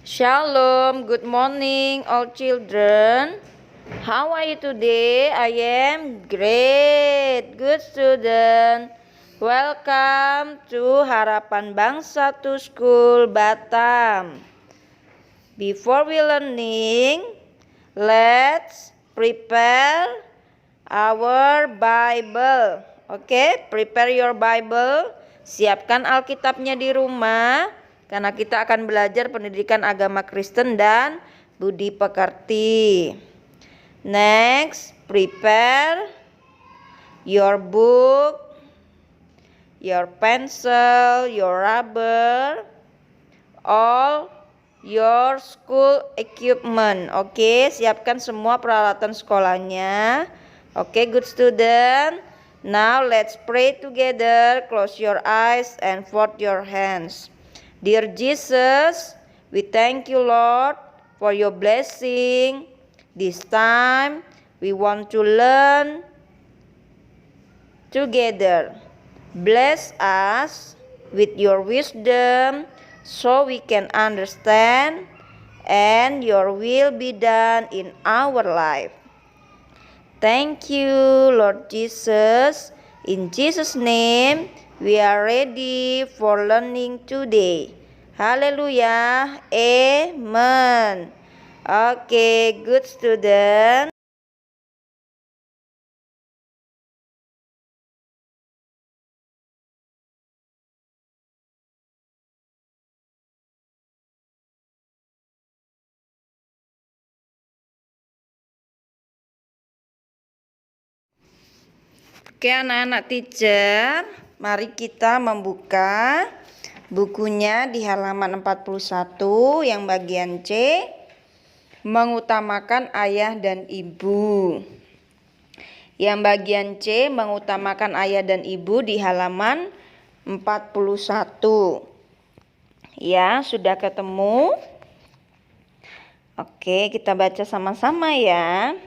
Shalom, good morning all children. How are you today? I am great, good student. Welcome to Harapan Bangsa 2 School Batam. Before we learning, let's prepare our Bible. Oke, prepare your Bible. Siapkan Alkitabnya di rumah, karena kita akan belajar pendidikan agama Kristen dan budi pekerti. Next, prepare your book, your pencil, your rubber, all your school equipment. Oke, siapkan semua peralatan sekolahnya. Oke, good student. Now let's pray together. Close your eyes and fold your hands. Dear Jesus, we thank you, Lord, for your blessing. This time we want to learn together. Bless us with your wisdom so we can understand and your will be done in our life. Thank you, Lord Jesus. In Jesus' name, we are ready for learning today. Hallelujah. Amen. Okay, good student. Oke, anak-anak teacher, mari kita membuka bukunya di halaman 41 yang bagian C, mengutamakan ayah dan ibu. Yang bagian C, mengutamakan ayah dan ibu di halaman 41. Ya, sudah ketemu? Oke, kita baca sama-sama ya.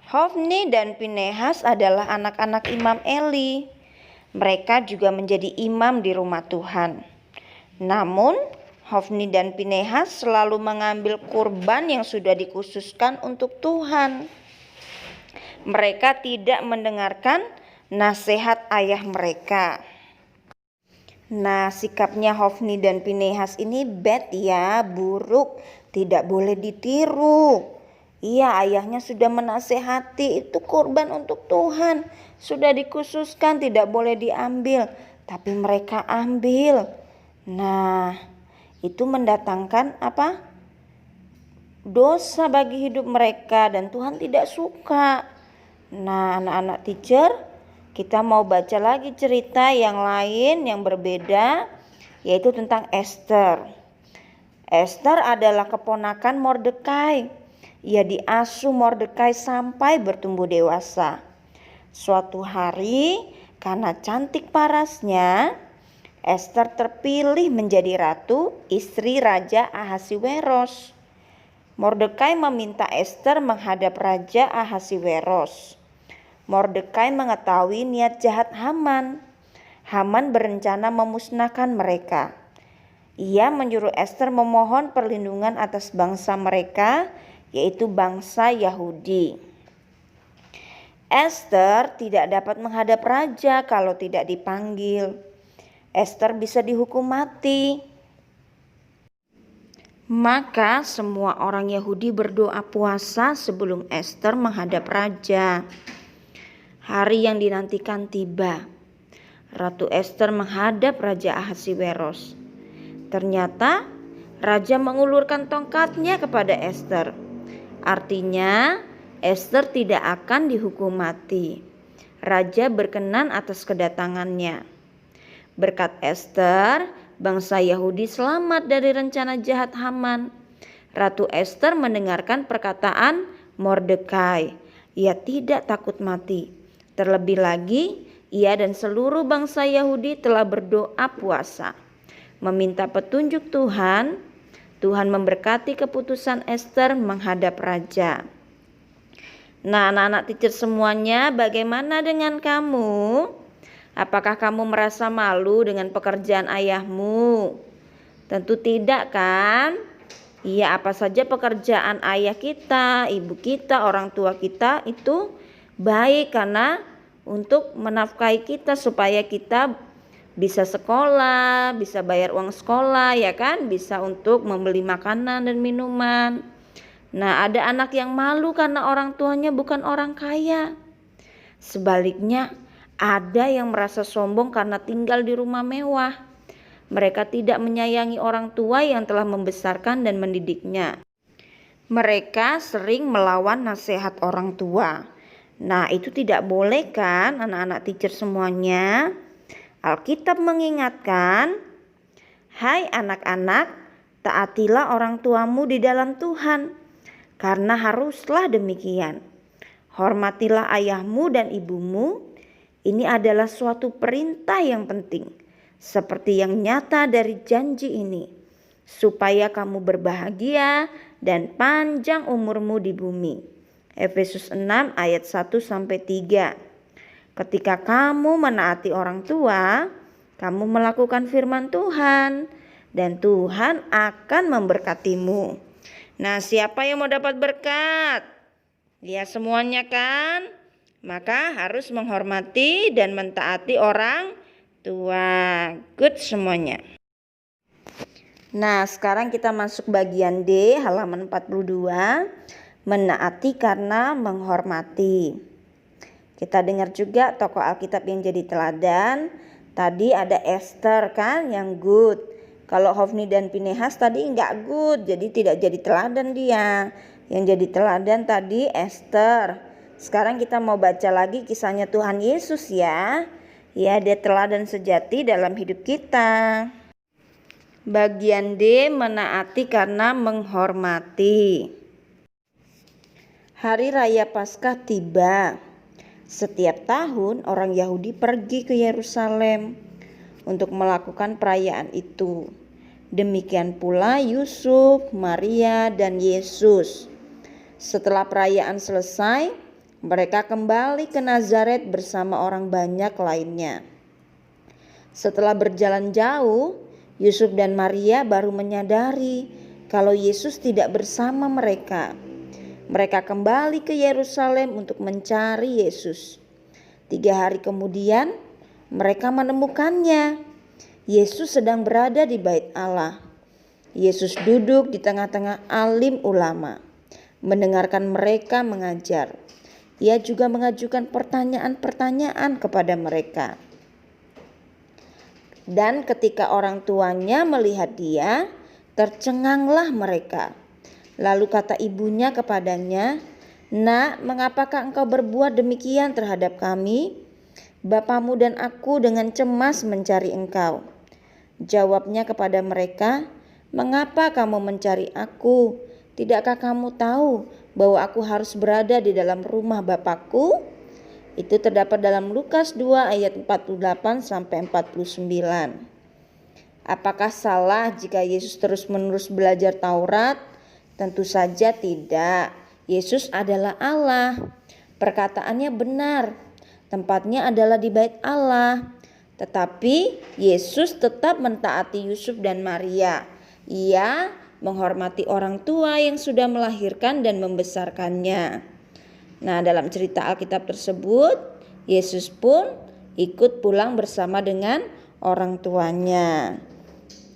Hofni dan Pinehas adalah anak-anak Imam Eli. Mereka juga menjadi imam di rumah Tuhan. Namun, Hofni dan Pinehas selalu mengambil kurban yang sudah dikhususkan untuk Tuhan. Mereka tidak mendengarkan nasihat ayah mereka. Nah, sikapnya Hofni dan Pinehas ini bad ya, buruk, tidak boleh ditiru. Iya, ayahnya sudah menasehati, itu kurban untuk Tuhan, sudah dikhususkan, tidak boleh diambil, tapi mereka ambil. Nah, itu mendatangkan apa? Dosa bagi hidup mereka dan Tuhan tidak suka. Nah, anak-anak teacher, kita mau baca lagi cerita yang lain yang berbeda, yaitu tentang Esther. Esther adalah keponakan Mordekai. Ia diasuh Mordekai sampai bertumbuh dewasa. Suatu hari, karena cantik parasnya, Esther terpilih menjadi ratu, istri Raja Ahasiweros. Mordekai meminta Esther menghadap Raja Ahasiweros. Mordekai mengetahui niat jahat Haman. Haman berencana memusnahkan mereka. Ia menyuruh Esther memohon perlindungan atas bangsa mereka, yaitu bangsa Yahudi. Esther tidak dapat menghadap raja kalau tidak dipanggil. Esther bisa dihukum mati. Maka semua orang Yahudi berdoa puasa sebelum Esther menghadap raja. Hari yang dinantikan tiba. Ratu Esther menghadap Raja Ahasiweros. Ternyata raja mengulurkan tongkatnya kepada Esther. Artinya, Esther tidak akan dihukum mati. Raja berkenan atas kedatangannya. Berkat Esther, bangsa Yahudi selamat dari rencana jahat Haman. Ratu Esther mendengarkan perkataan Mordekai. Ia tidak takut mati. Terlebih lagi, ia dan seluruh bangsa Yahudi telah berdoa puasa, meminta petunjuk Tuhan. Tuhan memberkati keputusan Esther menghadap raja. Nah, anak-anak teacher semuanya, bagaimana dengan kamu? Apakah kamu merasa malu dengan pekerjaan ayahmu? Tentu tidak kan? Iya, apa saja pekerjaan ayah kita, ibu kita, orang tua kita itu baik karena untuk menafkahi kita supaya kita bisa sekolah, bisa bayar uang sekolah, ya kan? Bisa untuk membeli makanan dan minuman. Nah, ada anak yang malu karena orang tuanya bukan orang kaya. Sebaliknya, ada yang merasa sombong karena tinggal di rumah mewah. Mereka tidak menyayangi orang tua yang telah membesarkan dan mendidiknya. Mereka sering melawan nasihat orang tua. Nah, itu tidak boleh kan anak-anak teacher semuanya? Alkitab mengingatkan, "Hai anak-anak, taatilah orang tuamu di dalam Tuhan, karena haruslah demikian. Hormatilah ayahmu dan ibumu. Ini adalah suatu perintah yang penting, seperti yang nyata dari janji ini, supaya kamu berbahagia dan panjang umurmu di bumi." Efesus 6 ayat 1-3. Ketika kamu menaati orang tua, kamu melakukan firman Tuhan, dan Tuhan akan memberkatimu. Nah, siapa yang mau dapat berkat? Ya, semuanya kan? Maka harus menghormati dan mentaati orang tua. Good semuanya. Nah, sekarang kita masuk bagian D, halaman 42. Menaati karena menghormati. Kita dengar juga tokoh Alkitab yang jadi teladan. Tadi ada Esther kan yang good. Kalau Hofni dan Pinehas tadi enggak good, jadi tidak jadi teladan dia. Yang jadi teladan tadi Esther. Sekarang kita mau baca lagi kisahnya Tuhan Yesus ya. Ya, dia teladan sejati dalam hidup kita. Bagian D, menaati karena menghormati. Hari Raya Paskah tiba. Setiap tahun orang Yahudi pergi ke Yerusalem untuk melakukan perayaan itu. Demikian pula Yusuf, Maria, dan Yesus. Setelah perayaan selesai, mereka kembali ke Nazaret bersama orang banyak lainnya. Setelah berjalan jauh, Yusuf dan Maria baru menyadari kalau Yesus tidak bersama mereka. Mereka kembali ke Yerusalem untuk mencari Yesus. 3 hari kemudian, mereka menemukannya. Yesus sedang berada di Bait Allah. Yesus duduk di tengah-tengah alim ulama, mendengarkan mereka mengajar. Ia juga mengajukan pertanyaan-pertanyaan kepada mereka. Dan ketika orang tuanya melihat dia, tercenganglah mereka. Lalu kata ibunya kepadanya, "Nak, mengapakah engkau berbuat demikian terhadap kami? Bapamu dan aku dengan cemas mencari engkau." Jawabnya kepada mereka, "Mengapa kamu mencari aku? Tidakkah kamu tahu bahwa aku harus berada di dalam rumah Bapakku?" Itu terdapat dalam Lukas 2 ayat 48-49. Apakah salah jika Yesus terus-menerus belajar Taurat? Tentu saja tidak. Yesus adalah Allah. Perkataannya benar. Tempatnya adalah di Bait Allah. Tetapi Yesus tetap mentaati Yusuf dan Maria. Ia menghormati orang tua yang sudah melahirkan dan membesarkannya. Nah, dalam cerita Alkitab tersebut, Yesus pun ikut pulang bersama dengan orang tuanya.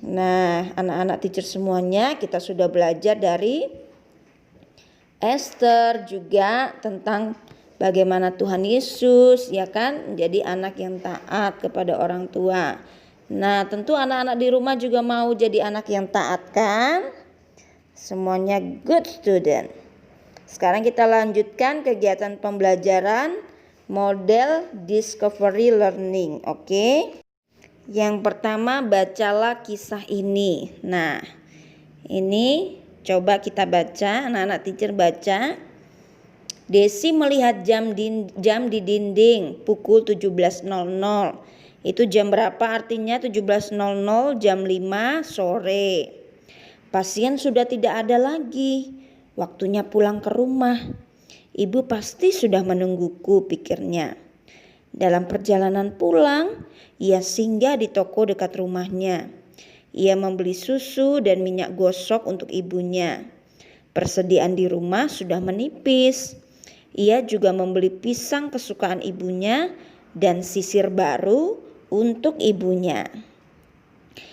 Nah, anak-anak teacher semuanya, kita sudah belajar dari Esther juga tentang bagaimana Tuhan Yesus ya kan menjadi anak yang taat kepada orang tua. Nah, tentu anak-anak di rumah juga mau jadi anak yang taat kan? Semuanya good student. Sekarang kita lanjutkan kegiatan pembelajaran model discovery learning, oke? Yang pertama, bacalah kisah ini. Nah, ini coba kita baca, anak-anak teacher baca. Desi melihat jam di dinding pukul 17.00. Itu jam berapa artinya 17.00? Jam 5 sore. Pasien sudah tidak ada lagi. Waktunya pulang ke rumah. Ibu pasti sudah menungguku, pikirnya. Dalam perjalanan pulang, ia singgah di toko dekat rumahnya. Ia membeli susu dan minyak gosok untuk ibunya. Persediaan di rumah sudah menipis. Ia juga membeli pisang kesukaan ibunya dan sisir baru untuk ibunya.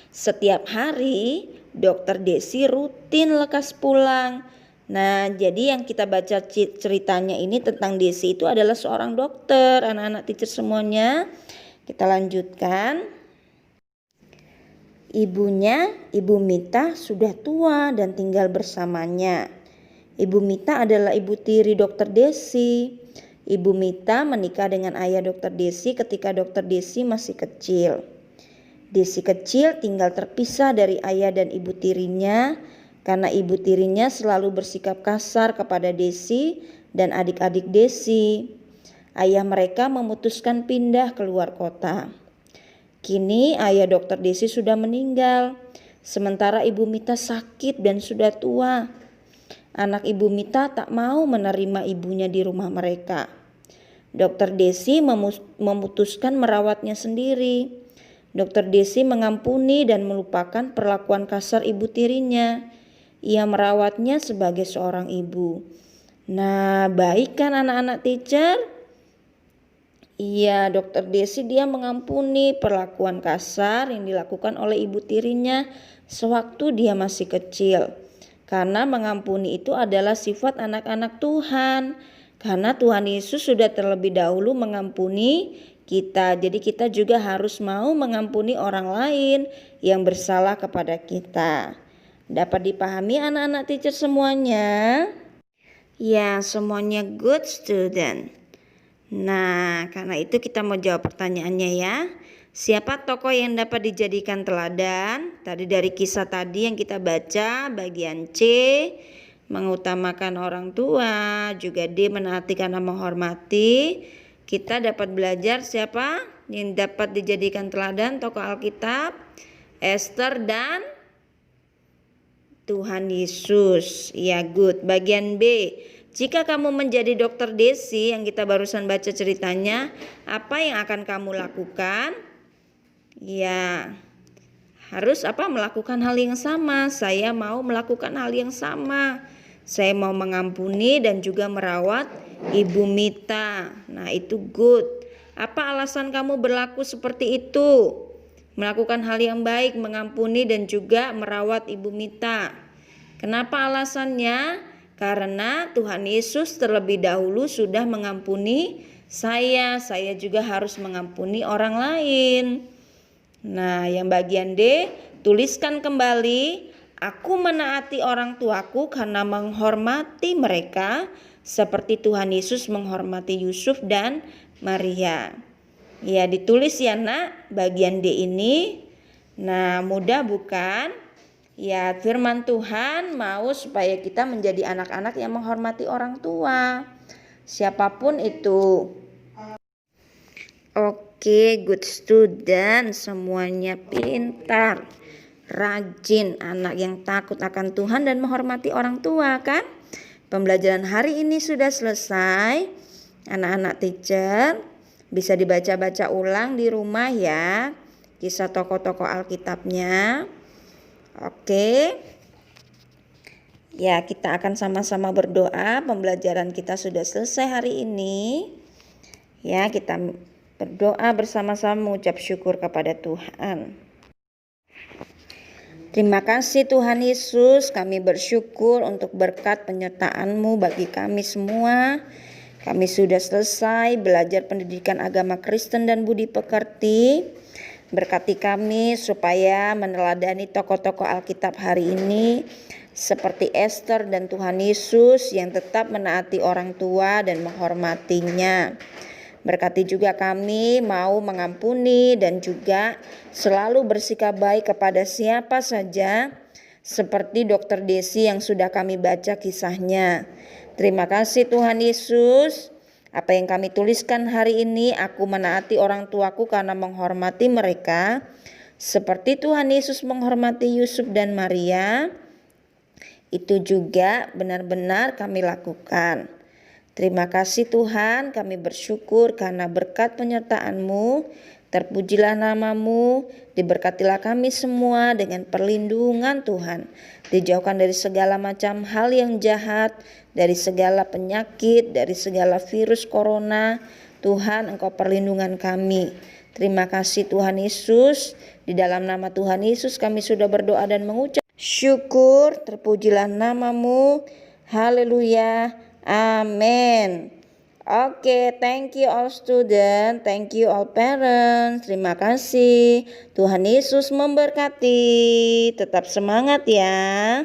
Setiap hari, Dokter Desi rutin lekas pulang. Nah, jadi yang kita baca ceritanya ini tentang Desi itu adalah seorang dokter, anak-anak teacher semuanya. Kita lanjutkan. Ibunya, Ibu Mita, sudah tua dan tinggal bersamanya. Ibu Mita adalah ibu tiri Dokter Desi. Ibu Mita menikah dengan ayah Dokter Desi ketika Dokter Desi masih kecil. Desi kecil tinggal terpisah dari ayah dan ibu tirinya karena ibu tirinya selalu bersikap kasar kepada Desi dan adik-adik Desi. Ayah mereka memutuskan pindah keluar kota. Kini ayah Dokter Desi sudah meninggal, sementara Ibu Mita sakit dan sudah tua. Anak Ibu Mita tak mau menerima ibunya di rumah mereka. Dokter Desi memutuskan merawatnya sendiri. Dokter Desi mengampuni dan melupakan perlakuan kasar ibu tirinya. Ia merawatnya sebagai seorang ibu. Nah, baik kan anak-anak teacher? Iya, Dokter Desi dia mengampuni perlakuan kasar yang dilakukan oleh ibu tirinya sewaktu dia masih kecil. Karena mengampuni itu adalah sifat anak-anak Tuhan. Karena Tuhan Yesus sudah terlebih dahulu mengampuni kita. Jadi kita juga harus mau mengampuni orang lain yang bersalah kepada kita. Dapat dipahami anak-anak teacher semuanya? Ya, semuanya good student. Nah, karena itu kita mau jawab pertanyaannya ya. Siapa tokoh yang dapat dijadikan teladan? Tadi dari kisah tadi yang kita baca, bagian C, mengutamakan orang tua, juga D, menaati karena menghormati. Kita dapat belajar siapa yang dapat dijadikan teladan tokoh Alkitab? Esther dan Tuhan Yesus. Ya, good. Bagian B. Jika kamu menjadi Dokter Desi yang kita barusan baca ceritanya, apa yang akan kamu lakukan? Ya, harus melakukan hal yang sama. Saya mau melakukan hal yang sama. Saya mau mengampuni dan juga merawat Ibu Mita. Nah, itu good. Apa alasan kamu berlaku seperti itu? Melakukan hal yang baik, mengampuni dan juga merawat Ibu Mita. Kenapa alasannya? Karena Tuhan Yesus terlebih dahulu sudah mengampuni saya juga harus mengampuni orang lain. Nah, yang bagian D, tuliskan kembali, aku menaati orang tuaku karena menghormati mereka seperti Tuhan Yesus menghormati Yusuf dan Maria. Ya, ditulis ya nak, bagian D ini. Nah, mudah bukan? Ya, firman Tuhan mau supaya kita menjadi anak-anak yang menghormati orang tua, siapapun itu. Oke, good student, semuanya pintar, rajin, anak yang takut akan Tuhan dan menghormati orang tua kan? Pembelajaran hari ini sudah selesai. Anak-anak teacher bisa dibaca-baca ulang di rumah ya, kisah tokoh-tokoh Alkitabnya. Oke. Ya, kita akan sama-sama berdoa. Pembelajaran kita sudah selesai hari ini. Ya, kita berdoa bersama-sama mengucap syukur kepada Tuhan. Terima kasih Tuhan Yesus, kami bersyukur untuk berkat penyertaan-Mu bagi kami semua. Kami sudah selesai belajar pendidikan agama Kristen dan budi pekerti. Berkati kami supaya meneladani tokoh-tokoh Alkitab hari ini seperti Esther dan Tuhan Yesus yang tetap menaati orang tua dan menghormatinya. Berkati juga kami mau mengampuni dan juga selalu bersikap baik kepada siapa saja seperti Dokter Desi yang sudah kami baca kisahnya. Terima kasih Tuhan Yesus. Apa yang kami tuliskan hari ini, aku menaati orang tuaku karena menghormati mereka seperti Tuhan Yesus menghormati Yusuf dan Maria. Itu juga benar-benar kami lakukan. Terima kasih Tuhan, kami bersyukur karena berkat penyertaan-Mu. Terpujilah namamu, diberkatilah kami semua dengan perlindungan Tuhan. Dijauhkan dari segala macam hal yang jahat, dari segala penyakit, dari segala virus corona. Tuhan, Engkau perlindungan kami. Terima kasih Tuhan Yesus. Di dalam nama Tuhan Yesus kami sudah berdoa dan mengucap syukur. Terpujilah namamu. Haleluya. Amin. Oke, thank you all student, thank you all parents. Terima kasih. Tuhan Yesus memberkati. Tetap semangat ya.